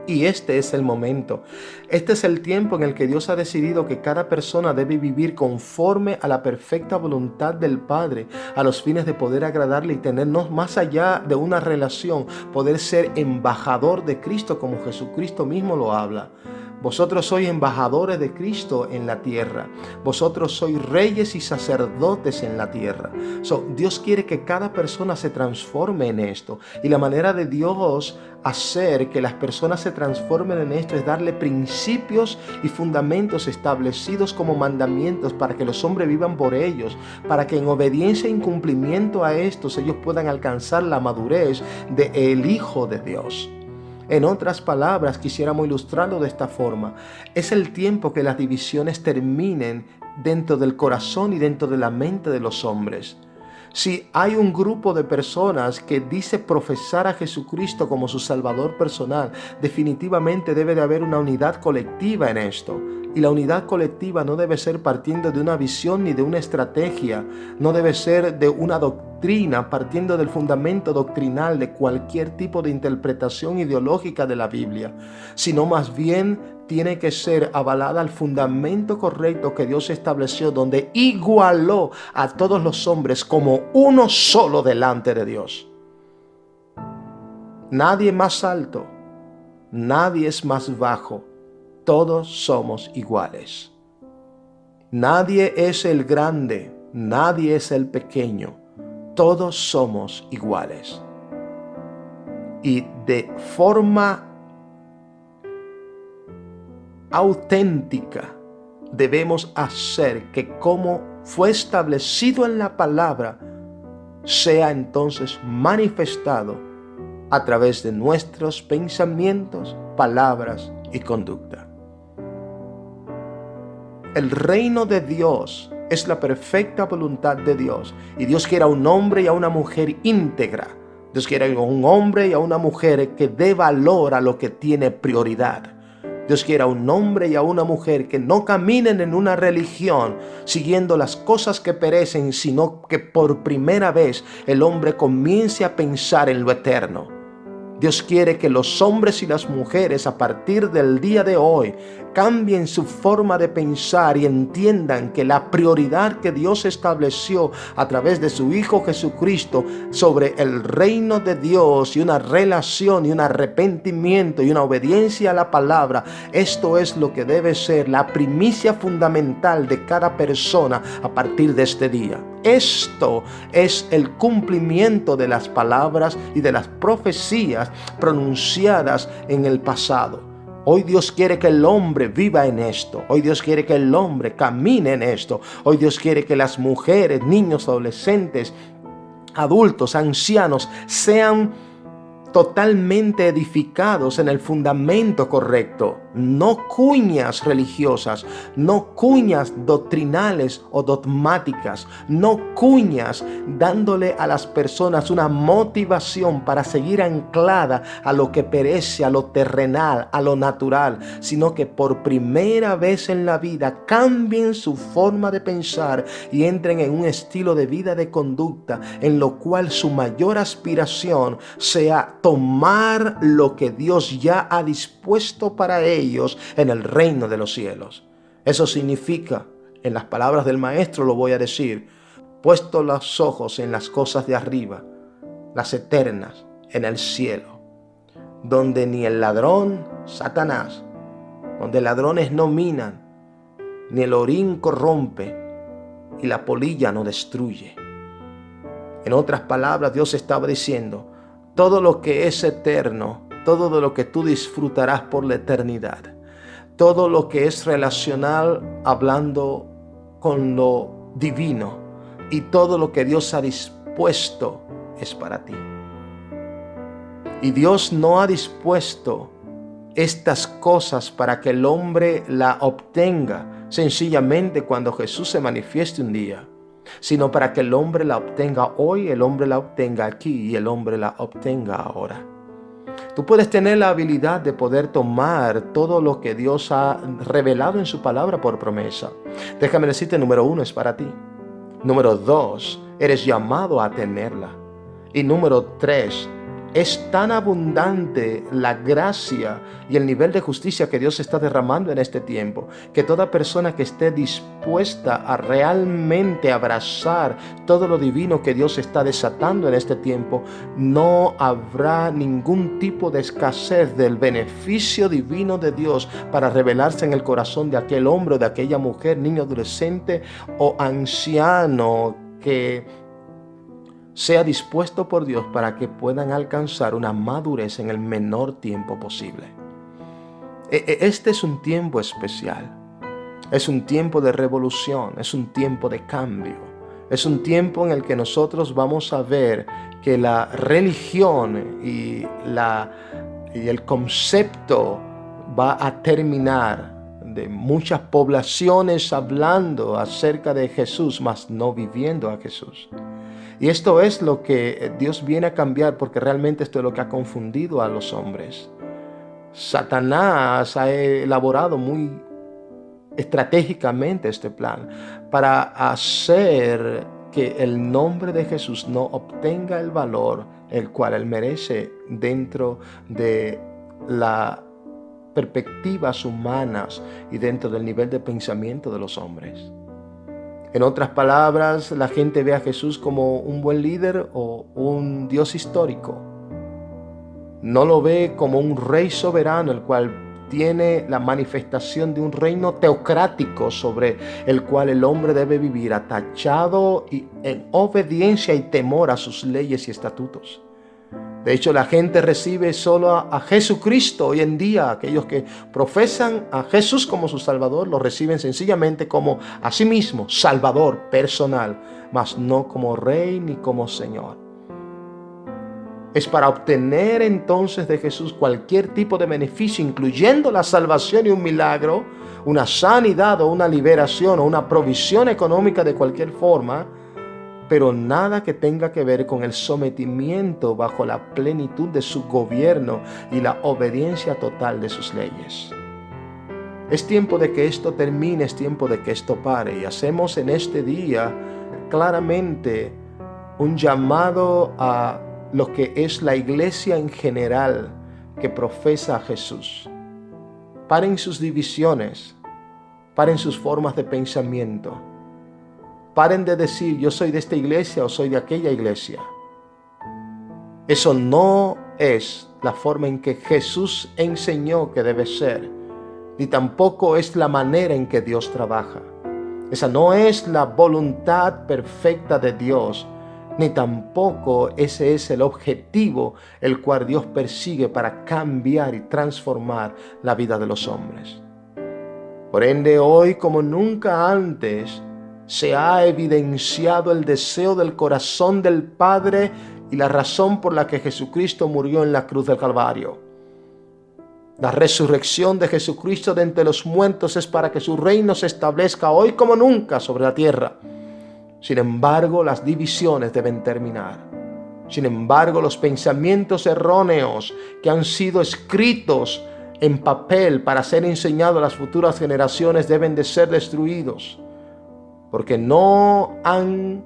Y este es el momento. Este es el tiempo en el que Dios ha decidido que cada persona debe vivir conforme a la perfecta voluntad del Padre, a los fines de poder agradarle y tenernos más allá de una relación, poder ser embajador de Cristo como Jesucristo mismo lo habla. Vosotros sois embajadores de Cristo en la tierra. Vosotros sois reyes y sacerdotes en la tierra. Dios quiere que cada persona se transforme en esto. Y la manera de Dios hacer que las personas se transformen en esto es darle principios y fundamentos establecidos como mandamientos para que los hombres vivan por ellos, para que en obediencia e incumplimiento a estos ellos puedan alcanzar la madurez del Hijo de Dios. En otras palabras, quisiéramos ilustrarlo de esta forma. Es el tiempo que las divisiones terminen dentro del corazón y dentro de la mente de los hombres. Si hay un grupo de personas que dice profesar a Jesucristo como su Salvador personal, definitivamente debe de haber una unidad colectiva en esto. Y la unidad colectiva no debe ser partiendo de una visión ni de una estrategia, no debe ser de una doctrina, partiendo del fundamento doctrinal de cualquier tipo de interpretación ideológica de la Biblia, sino más bien tiene que ser avalada al fundamento correcto que Dios estableció, donde igualó a todos los hombres como uno solo delante de Dios. Nadie más alto, nadie es más bajo. Todos somos iguales. Nadie es el grande, nadie es el pequeño. Todos somos iguales. Y de forma auténtica debemos hacer que como fue establecido en la palabra, sea entonces manifestado a través de nuestros pensamientos, palabras y conducta. El reino de Dios es la perfecta voluntad de Dios. Y Dios quiere a un hombre y a una mujer íntegra. Dios quiere a un hombre y a una mujer que dé valor a lo que tiene prioridad. Dios quiere a un hombre y a una mujer que no caminen en una religión siguiendo las cosas que perecen, sino que por primera vez el hombre comience a pensar en lo eterno. Dios quiere que los hombres y las mujeres a partir del día de hoy cambien su forma de pensar y entiendan que la prioridad que Dios estableció a través de su Hijo Jesucristo sobre el reino de Dios y una relación y un arrepentimiento y una obediencia a la palabra, esto es lo que debe ser la primicia fundamental de cada persona a partir de este día. Esto es el cumplimiento de las palabras y de las profecías pronunciadas en el pasado. Hoy Dios quiere que el hombre viva en esto. Hoy Dios quiere que el hombre camine en esto. Hoy Dios quiere que las mujeres, niños, adolescentes, adultos, ancianos sean totalmente edificados en el fundamento correcto. No cuñas religiosas, no cuñas doctrinales o dogmáticas, no cuñas dándole a las personas una motivación para seguir anclada a lo que perece, a lo terrenal, a lo natural, sino que por primera vez en la vida cambien su forma de pensar y entren en un estilo de vida, de conducta, en lo cual su mayor aspiración sea tomar lo que Dios ya ha dispuesto para ellos en el reino de los cielos. Eso significa, en las palabras del maestro lo voy a decir, puesto los ojos en las cosas de arriba, las eternas, en el cielo, donde ni el ladrón, Satanás, donde ladrones no minan, ni el orín corrompe, y la polilla no destruye. En otras palabras, Dios estaba diciendo, todo lo que es eterno, todo de lo que tú disfrutarás por la eternidad, todo lo que es relacional hablando con lo divino y todo lo que Dios ha dispuesto es para ti. Y Dios no ha dispuesto estas cosas para que el hombre la obtenga sencillamente cuando Jesús se manifieste un día, sino para que el hombre la obtenga hoy, el hombre la obtenga aquí y el hombre la obtenga ahora. Tú puedes tener la habilidad de poder tomar todo lo que Dios ha revelado en su palabra por promesa. Déjame decirte, número 1, es para ti. Número 2, eres llamado a tenerla. Y número 3, es tan abundante la gracia y el nivel de justicia que Dios está derramando en este tiempo, que toda persona que esté dispuesta a realmente abrazar todo lo divino que Dios está desatando en este tiempo, no habrá ningún tipo de escasez del beneficio divino de Dios para revelarse en el corazón de aquel hombre o de aquella mujer, niño, adolescente o anciano que sea dispuesto por Dios para que puedan alcanzar una madurez en el menor tiempo posible. Este es un tiempo especial. Es un tiempo de revolución, es un tiempo de cambio. Es un tiempo en el que nosotros vamos a ver que la religión y el concepto va a terminar, de muchas poblaciones hablando acerca de Jesús, mas no viviendo a Jesús. Y esto es lo que Dios viene a cambiar, porque realmente esto es lo que ha confundido a los hombres. Satanás ha elaborado muy estratégicamente este plan para hacer que el nombre de Jesús no obtenga el valor el cual él merece dentro de las perspectivas humanas y dentro del nivel de pensamiento de los hombres. En otras palabras, la gente ve a Jesús como un buen líder o un Dios histórico. No lo ve como un rey soberano, el cual tiene la manifestación de un reino teocrático sobre el cual el hombre debe vivir atachado y en obediencia y temor a sus leyes y estatutos. De hecho, la gente recibe solo a Jesucristo hoy en día. Aquellos que profesan a Jesús como su Salvador lo reciben sencillamente como a sí mismo, Salvador personal, mas no como Rey ni como Señor. Es para obtener entonces de Jesús cualquier tipo de beneficio, incluyendo la salvación y un milagro, una sanidad o una liberación o una provisión económica de cualquier forma, pero nada que tenga que ver con el sometimiento bajo la plenitud de su gobierno y la obediencia total de sus leyes. Es tiempo de que esto termine, es tiempo de que esto pare, y hacemos en este día claramente un llamado a lo que es la iglesia en general que profesa a Jesús. Paren sus divisiones, paren sus formas de pensamiento. Paren de decir yo soy de esta iglesia o soy de aquella iglesia. Eso no es la forma en que Jesús enseñó que debe ser, ni tampoco es la manera en que Dios trabaja. Esa no es la voluntad perfecta de Dios, ni tampoco ese es el objetivo el cual Dios persigue para cambiar y transformar la vida de los hombres. Por ende, hoy como nunca antes, se ha evidenciado el deseo del corazón del Padre y la razón por la que Jesucristo murió en la cruz del Calvario. La resurrección de Jesucristo de entre los muertos es para que su reino se establezca hoy como nunca sobre la tierra. Sin embargo, las divisiones deben terminar. Sin embargo, los pensamientos erróneos que han sido escritos en papel para ser enseñados a las futuras generaciones deben de ser destruidos, porque no han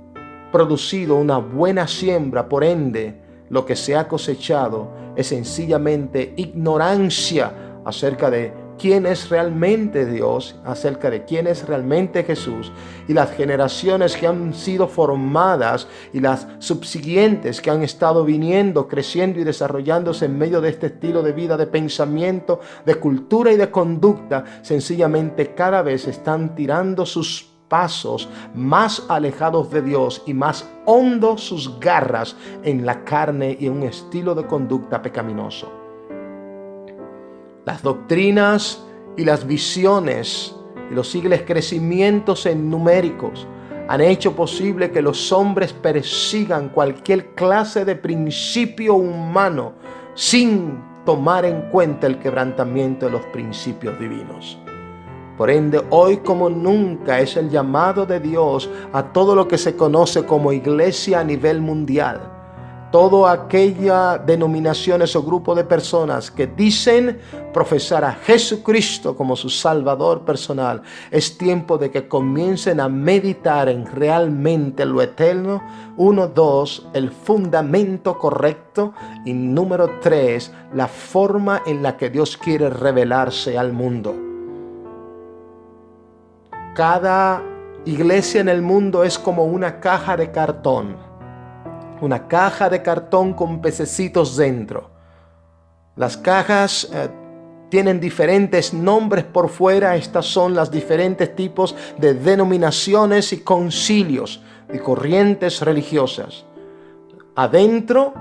producido una buena siembra. Por ende, lo que se ha cosechado es sencillamente ignorancia acerca de quién es realmente Dios, acerca de quién es realmente Jesús, y las generaciones que han sido formadas y las subsiguientes que han estado viniendo, creciendo y desarrollándose en medio de este estilo de vida, de pensamiento, de cultura y de conducta, sencillamente cada vez están tirando sus pasos más alejados de Dios y más hondo sus garras en la carne y en un estilo de conducta pecaminoso. Las doctrinas y las visiones y los siglos crecimientos en numéricos han hecho posible que los hombres persigan cualquier clase de principio humano sin tomar en cuenta el quebrantamiento de los principios divinos. Por ende, hoy como nunca es el llamado de Dios a todo lo que se conoce como iglesia a nivel mundial. Todas aquellas denominaciones o grupos de personas que dicen profesar a Jesucristo como su Salvador personal. Es tiempo de que comiencen a meditar en realmente lo eterno. 1, 2, el fundamento correcto. Y número 3, la forma en la que Dios quiere revelarse al mundo. Cada iglesia en el mundo es como una caja de cartón. Una caja de cartón con pececitos dentro. Las cajas tienen diferentes nombres por fuera. Estas son las diferentes tipos de denominaciones y concilios y corrientes religiosas. Adentro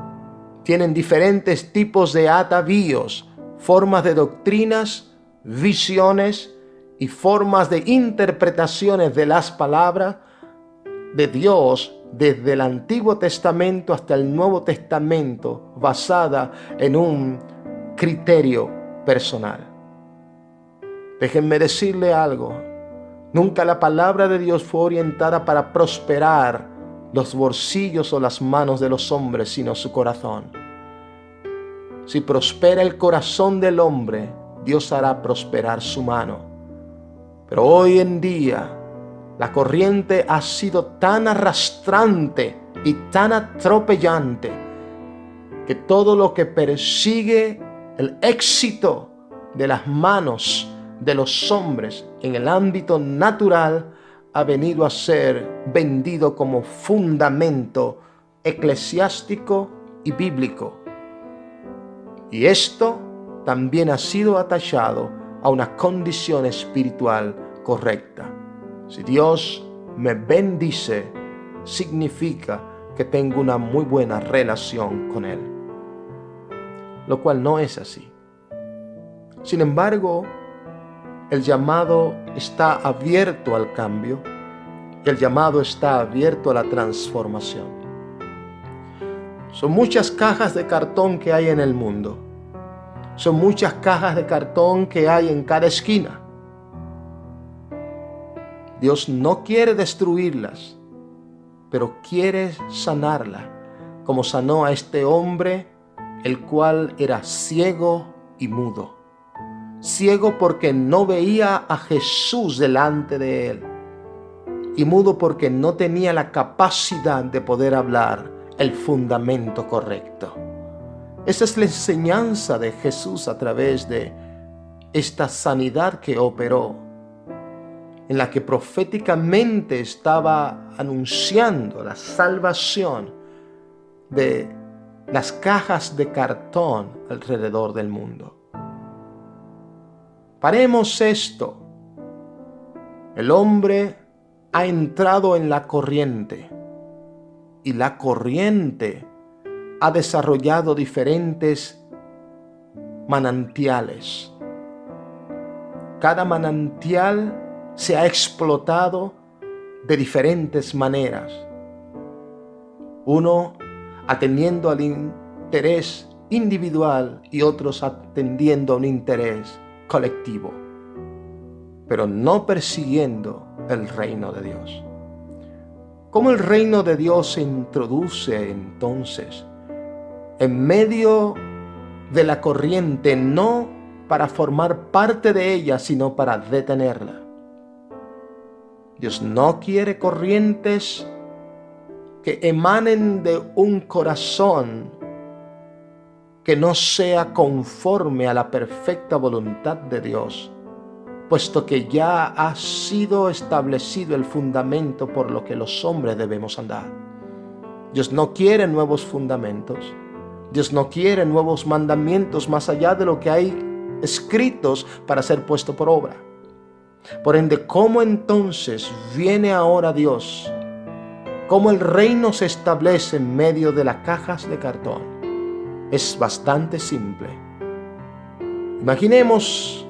tienen diferentes tipos de atavíos, formas de doctrinas, visiones y formas de interpretaciones de las palabras de Dios desde el Antiguo Testamento hasta el Nuevo Testamento, basada en un criterio personal. Déjenme decirle algo. Nunca la palabra de Dios fue orientada para prosperar los bolsillos o las manos de los hombres, sino su corazón. Si prospera el corazón del hombre, Dios hará prosperar su mano. Pero hoy en día la corriente ha sido tan arrastrante y tan atropellante que todo lo que persigue el éxito de las manos de los hombres en el ámbito natural ha venido a ser vendido como fundamento eclesiástico y bíblico. Y esto también ha sido atachado a una condición espiritual correcta. Si Dios me bendice, significa que tengo una muy buena relación con Él, lo cual no es así. Sin embargo, el llamado está abierto al cambio, el llamado está abierto a la transformación. Son muchas cajas de cartón que hay en el mundo. Son muchas cajas de cartón que hay en cada esquina. Dios no quiere destruirlas, pero quiere sanarlas, como sanó a este hombre, el cual era ciego y mudo. Ciego porque no veía a Jesús delante de él, y mudo porque no tenía la capacidad de poder hablar el fundamento correcto. Esa es la enseñanza de Jesús a través de esta sanidad que operó, en la que proféticamente estaba anunciando la salvación de las cajas de cartón alrededor del mundo. Paremos esto. El hombre ha entrado en la corriente y la corriente ha desarrollado diferentes manantiales. Cada manantial se ha explotado de diferentes maneras. Uno atendiendo al interés individual y otros atendiendo a un interés colectivo, pero no persiguiendo el reino de Dios. ¿Cómo el reino de Dios se introduce entonces en medio de la corriente, no para formar parte de ella, sino para detenerla? Dios no quiere corrientes que emanen de un corazón que no sea conforme a la perfecta voluntad de Dios, puesto que ya ha sido establecido el fundamento por lo que los hombres debemos andar. Dios no quiere nuevos fundamentos. Dios no quiere nuevos mandamientos más allá de lo que hay escritos para ser puesto por obra. Por ende, ¿cómo entonces viene ahora Dios? ¿Cómo el reino se establece en medio de las cajas de cartón? Es bastante simple. Imaginemos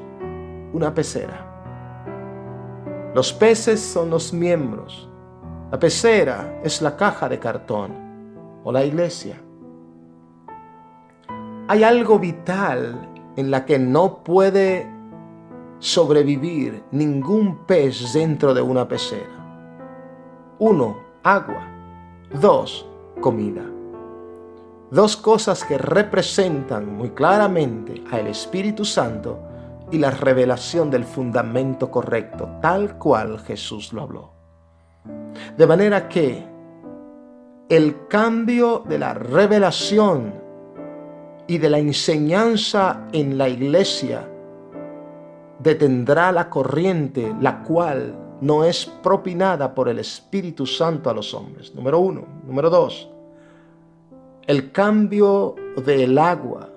una pecera. Los peces son los miembros. La pecera es la caja de cartón o la iglesia. Hay algo vital en la que no puede sobrevivir ningún pez dentro de una pecera. 1, agua. 2, comida. Dos cosas que representan muy claramente al Espíritu Santo y la revelación del fundamento correcto, tal cual Jesús lo habló. De manera que el cambio de la revelación y de la enseñanza en la iglesia detendrá la corriente, la cual no es propinada por el Espíritu Santo a los hombres. Número 1. Número 2. El cambio del agua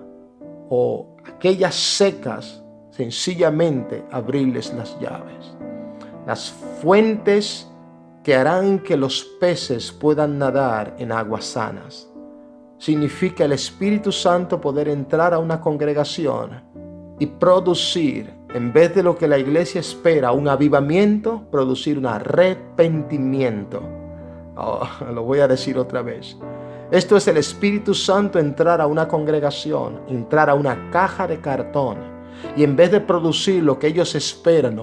o aquellas secas, sencillamente abrirles las llaves. Las fuentes que harán que los peces puedan nadar en aguas sanas. Significa el Espíritu Santo poder entrar a una congregación y producir, en vez de lo que la iglesia espera, un avivamiento, producir un arrepentimiento. Lo voy a decir otra vez. Esto es el Espíritu Santo entrar a una congregación, entrar a una caja de cartón, y en vez de producir lo que ellos esperan,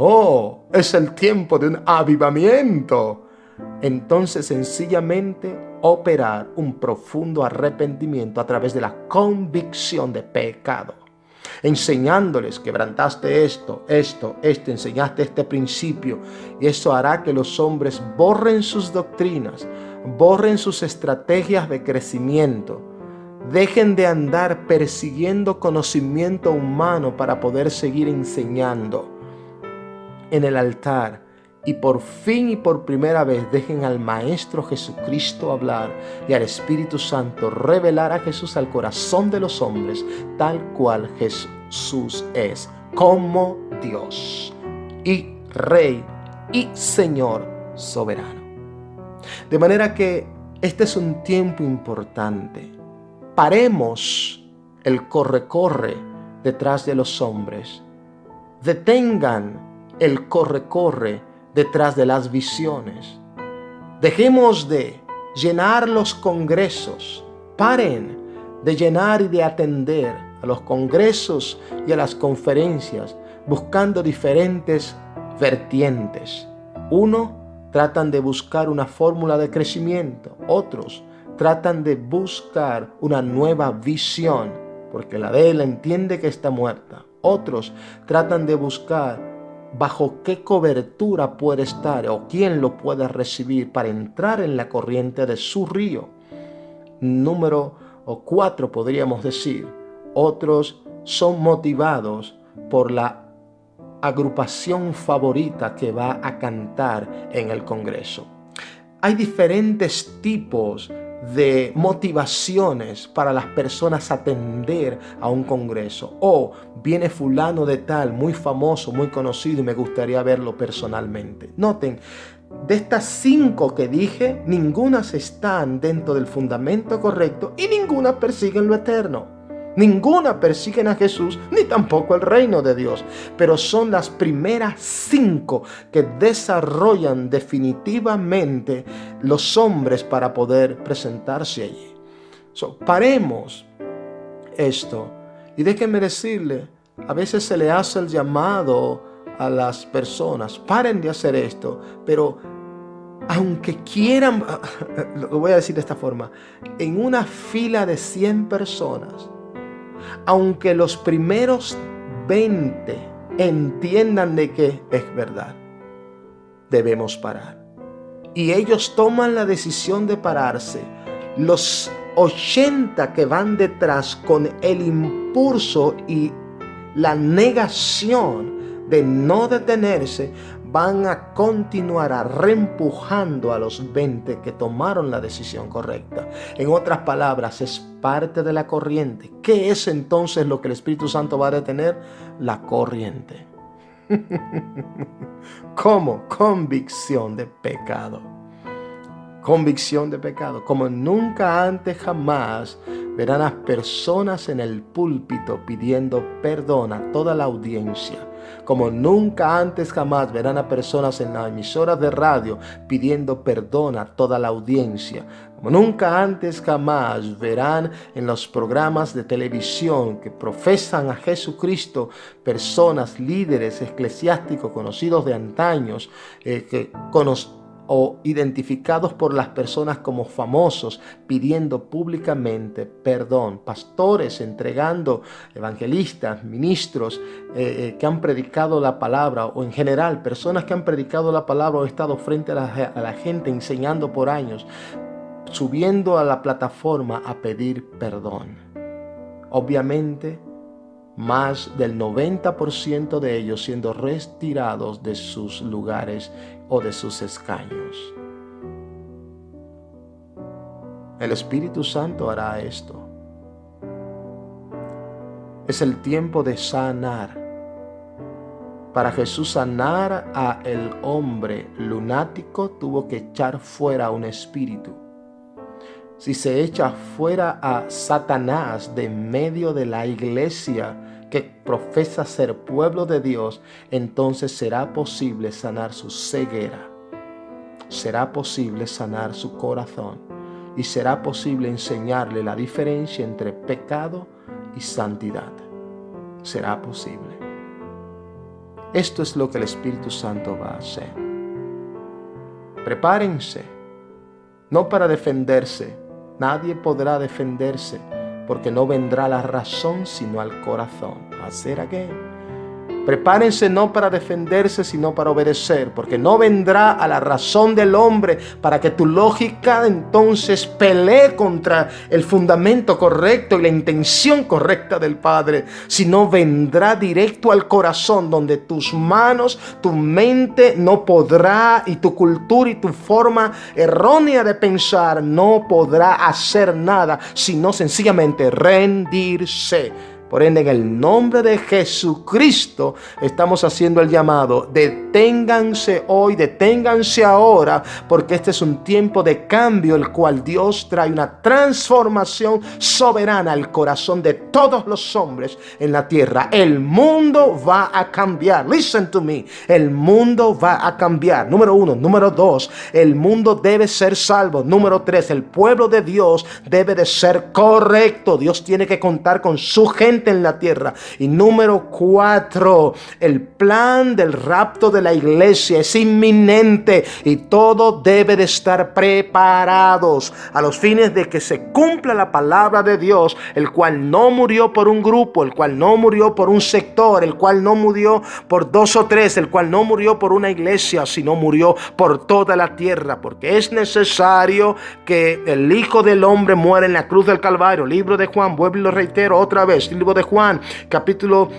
es el tiempo de un avivamiento, entonces sencillamente operar un profundo arrepentimiento a través de la convicción de pecado, enseñándoles: quebrantaste esto, enseñaste este principio, y eso hará que los hombres borren sus doctrinas, borren sus estrategias de crecimiento, dejen de andar persiguiendo conocimiento humano para poder seguir enseñando en el altar, y por fin y por primera vez dejen al Maestro Jesucristo hablar y al Espíritu Santo revelar a Jesús al corazón de los hombres, tal cual Jesús es, como Dios y Rey y Señor soberano. De manera que este es un tiempo importante. Paremos el corre-corre detrás de los hombres. Detengan el corre-corre detrás de las visiones. Dejemos de llenar los congresos. Paren de llenar y de atender a los congresos y a las conferencias buscando diferentes vertientes. Uno, tratan de buscar una fórmula de crecimiento. Otros tratan de buscar una nueva visión, porque la de él entiende que está muerta. Otros tratan de buscar bajo qué cobertura puede estar o quién lo puede recibir para entrar en la corriente de su río. Número 4, podríamos decir. Otros son motivados por la agrupación favorita que va a cantar en el Congreso. Hay diferentes tipos de motivaciones para las personas atender a un congreso. Viene fulano de tal, muy famoso, muy conocido, y me gustaría verlo personalmente. Noten, de estas 5 que dije, ninguna están dentro del fundamento correcto y ninguna persiguen lo eterno. Ninguna persiguen a Jesús, ni tampoco el reino de Dios. Pero son las primeras 5 que desarrollan definitivamente los hombres para poder presentarse allí. Paremos esto. Y déjenme decirle, a veces se le hace el llamado a las personas: paren de hacer esto. Pero aunque quieran, lo voy a decir de esta forma, en una fila de 100 personas, aunque los primeros 20 entiendan de que es verdad, debemos parar. Y ellos toman la decisión de pararse. Los 80 que van detrás con el impulso y la negación de no detenerse, van a continuar reempujando a los 20 que tomaron la decisión correcta. En otras palabras, es parte de la corriente. ¿Qué es entonces lo que el Espíritu Santo va a detener? La corriente. ¿Cómo? Convicción de pecado. Convicción de pecado. Como nunca antes jamás verán a personas en el púlpito pidiendo perdón a toda la audiencia. Como nunca antes jamás verán a personas en las emisoras de radio pidiendo perdón a toda la audiencia. Como nunca antes jamás verán en los programas de televisión que profesan a Jesucristo personas, líderes eclesiásticos conocidos de antaños, o identificados por las personas como famosos, pidiendo públicamente perdón. Pastores entregando, evangelistas, ministros que han predicado la palabra, o en general personas que han predicado la palabra o estado frente a la gente enseñando por años, subiendo a la plataforma a pedir perdón. Obviamente, más del 90% de ellos siendo retirados de sus lugares o de sus escaños. El Espíritu Santo hará esto. Es el tiempo de sanar. Para Jesús sanar a el hombre lunático, tuvo que echar fuera un espíritu. Si se echa fuera a Satanás de medio de la iglesia que profesa ser pueblo de Dios, entonces será posible sanar su ceguera, será posible sanar su corazón y será posible enseñarle la diferencia entre pecado y santidad. Será posible. Esto es lo que el Espíritu Santo va a hacer. Prepárense, no para defenderse. Nadie podrá defenderse, porque no vendrá la razón sino al corazón. Hacer again. Prepárense no para defenderse, sino para obedecer, porque no vendrá a la razón del hombre para que tu lógica entonces pelee contra el fundamento correcto y la intención correcta del Padre, sino vendrá directo al corazón, donde tus manos, tu mente no podrá, y tu cultura y tu forma errónea de pensar no podrá hacer nada, sino sencillamente rendirse. Por ende, en el nombre de Jesucristo estamos haciendo el llamado. Deténganse hoy, deténganse ahora, porque este es un tiempo de cambio, el cual Dios trae una transformación soberana al corazón de todos los hombres en la tierra. El mundo va a cambiar. Listen to me. El mundo va a cambiar. Número 1. Número 2. El mundo debe ser salvo. Número 3. El pueblo de Dios debe de ser correcto. Dios tiene que contar con su gente en la tierra. Y número 4, el plan del rapto de la iglesia es inminente y todo debe de estar preparados a los fines de que se cumpla la palabra de Dios, el cual no murió por un grupo, el cual no murió por un sector, el cual no murió por 2 o 3, el cual no murió por una iglesia, sino murió por toda la tierra, porque es necesario que el Hijo del Hombre muera en la cruz del Calvario. Libro de Juan, vuelvo y lo reitero otra vez, libro de Juan, capítulo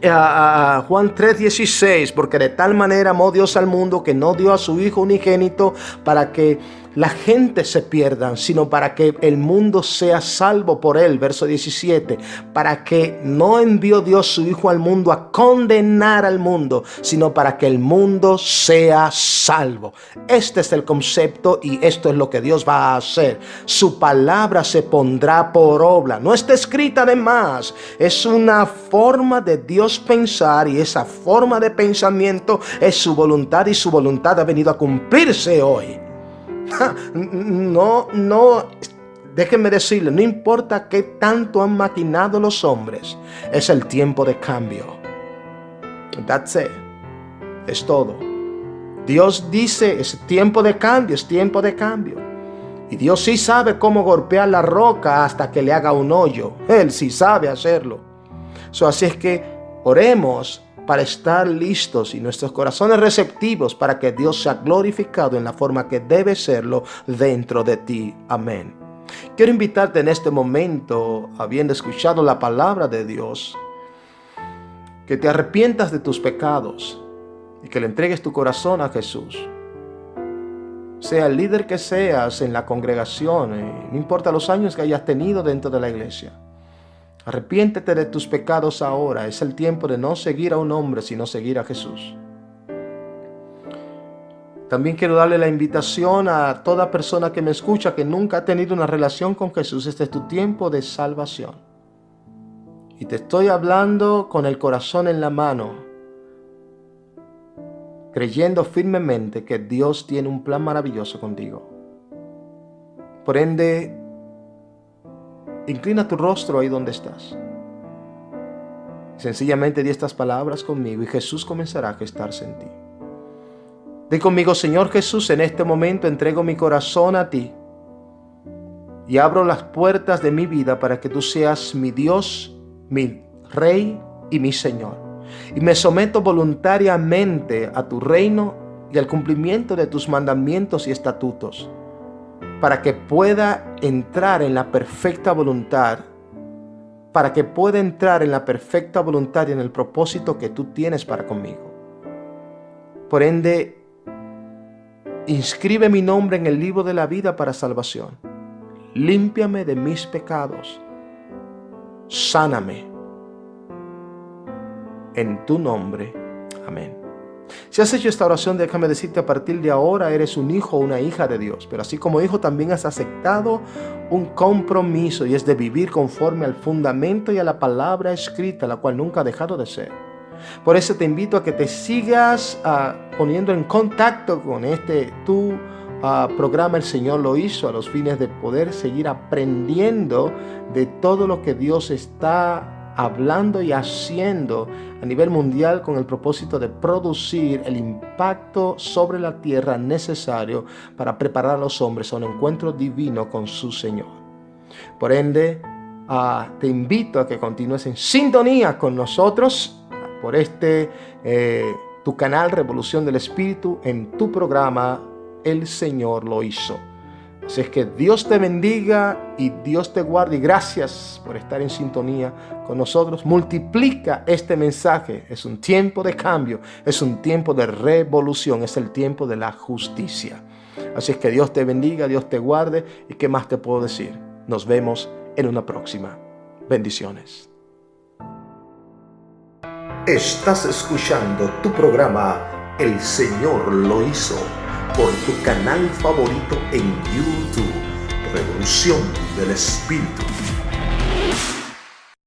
Juan 3:16, porque de tal manera amó Dios al mundo que no dio a su Hijo unigénito para que la gente se pierda, sino para que el mundo sea salvo por él. Verso 17, para que no envió Dios su Hijo al mundo a condenar al mundo, sino para que el mundo sea salvo. Este es el concepto y esto es lo que Dios va a hacer. Su palabra se pondrá por obra. No está escrita de más. Es una forma de Dios pensar, y esa forma de pensamiento es su voluntad, y su voluntad ha venido a cumplirse hoy. No, déjenme decirle, no importa qué tanto han maquinado los hombres, es el tiempo de cambio. That's it. Es todo. Dios dice, es tiempo de cambio, es tiempo de cambio. Y Dios sí sabe cómo golpear la roca hasta que le haga un hoyo. Él sí sabe hacerlo. Así es que oremos para estar listos y nuestros corazones receptivos para que Dios sea glorificado en la forma que debe serlo dentro de ti. Amén. Quiero invitarte en este momento, habiendo escuchado la palabra de Dios, que te arrepientas de tus pecados y que le entregues tu corazón a Jesús. Sea el líder que seas en la congregación, no importa los años que hayas tenido dentro de la iglesia. Arrepiéntete de tus pecados ahora. Es el tiempo de no seguir a un hombre, sino seguir a Jesús. También quiero darle la invitación a toda persona que me escucha que nunca ha tenido una relación con Jesús. Este es tu tiempo de salvación. Y te estoy hablando con el corazón en la mano, creyendo firmemente que Dios tiene un plan maravilloso contigo. Por ende, inclina tu rostro ahí donde estás. Sencillamente di estas palabras conmigo y Jesús comenzará a gestarse en ti. Di conmigo: Señor Jesús, en este momento entrego mi corazón a ti y abro las puertas de mi vida para que tú seas mi Dios, mi Rey y mi Señor. Y me someto voluntariamente a tu reino y al cumplimiento de tus mandamientos y estatutos, para que pueda entrar en la perfecta voluntad, y en el propósito que tú tienes para conmigo. Por ende, inscribe mi nombre en el libro de la vida para salvación. Límpiame de mis pecados. Sáname. En tu nombre. Amén. Si has hecho esta oración, déjame decirte, a partir de ahora eres un hijo o una hija de Dios. Pero así como hijo, también has aceptado un compromiso, y es de vivir conforme al fundamento y a la palabra escrita, la cual nunca ha dejado de ser. Por eso te invito a que te sigas poniendo en contacto con tu programa El Señor lo hizo, a los fines de poder seguir aprendiendo de todo lo que Dios está hablando y haciendo a nivel mundial, con el propósito de producir el impacto sobre la tierra necesario para preparar a los hombres a un encuentro divino con su Señor. Por ende, te invito a que continúes en sintonía con nosotros por tu canal Revolución del Espíritu, en tu programa El Señor lo hizo. Así es que Dios te bendiga y Dios te guarde, y gracias por estar en sintonía con nosotros. Multiplica este mensaje. Es un tiempo de cambio, es un tiempo de revolución, es el tiempo de la justicia. Así es que Dios te bendiga, Dios te guarde, y qué más te puedo decir. Nos vemos en una próxima. Bendiciones. Estás escuchando tu programa El Señor lo hizo por tu canal favorito en YouTube, Revolución del Espíritu.